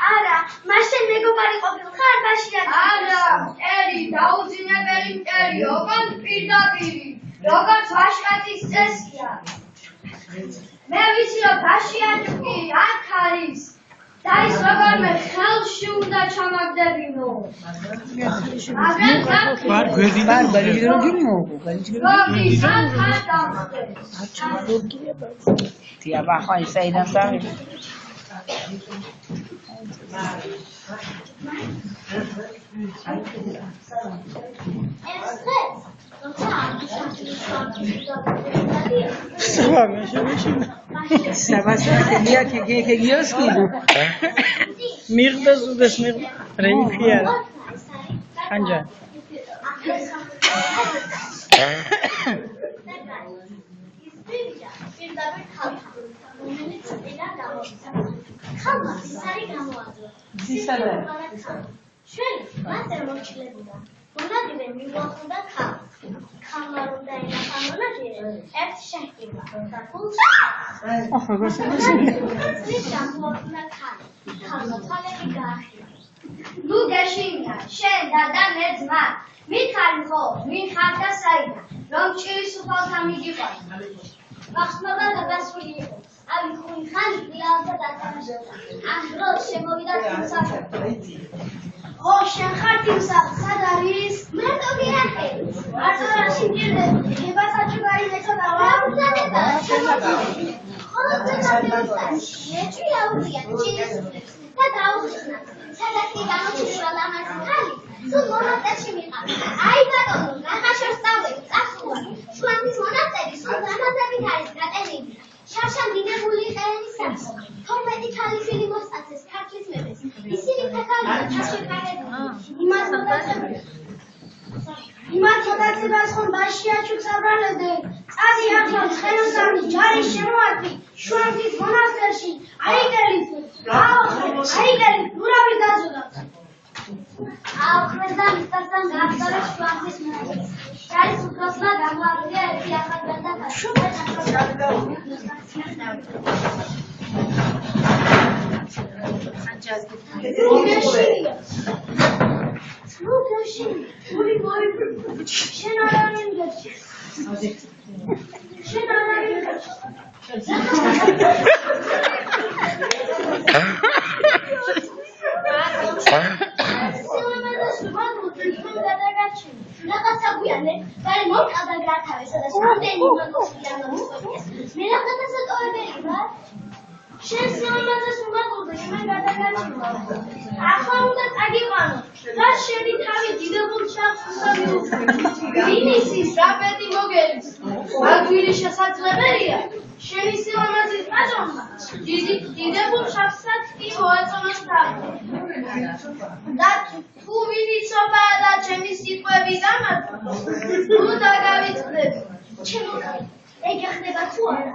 არა, მაშინ მეგობარი ყოფილ ხარ, ბაშია. არა, მტერი, დაუძინებელი მტერი, ოღონდ პირდაპირი, როგორც ვაჟკაცის წესია. მე ვიცი, რომ ბაშიაჭუკი აქ არის. და ის როგორმე ხელში უნდა ჩამაგდებინო. მაგრამ ნუ გეშინია, შენ და მე ძმა, მითხარი ხო, ვინ ხარ და საიდან, რომ ჭირის უფალთან მიგიყვანო. ვახშმობა გასული იყო. ავი ხუნი ხანი პილავდა დათამაშებდა. ამ დროს შემოვიდა თიმსახური. ო, შენ ხარ თიმსახური, სად არის? მარტო გიახე. მარტო რაში მჭირდება? გებასაჭუგარი მეწოდა ვამბზადება. ხოლო მეჭვი აუზია ჭირის უფლებს და დაუხსნა. სადაკი გამოჩნდება ლამაზი ხალი. სულ მონასტერში მიყავ. აი ბატონო, ნახაშორ სწავლები წასულა. შუამის მონასტერი სულ ლამაზებით არის გატენილი. შარშან დინებული ყენის სახლი. 12 ქალიშვილი მოსწაცეს ქართლის მეფეს. ისინი თაკალია ჩაშეკარებული. იმათ მოდაცებას ხომ ბაშიაჩუქს აბრალებდნენ. წადი ახლა ცხენოსანი ჯარის შემოარტყი შუამის მონასტერში. აიგერით, ნურავი დაზუდა. აუხრეს და მისთან გააბარა შუამის მონასტერში. ჯარის უფროსმა გამოაკლია ერთი ახალგაზრდა და თუ ვინიცობა და ჩემი სიტყვები გამართა, თუ დაგავიწყდები. ჩემო კაცო, ეგ ხდება თუ არა?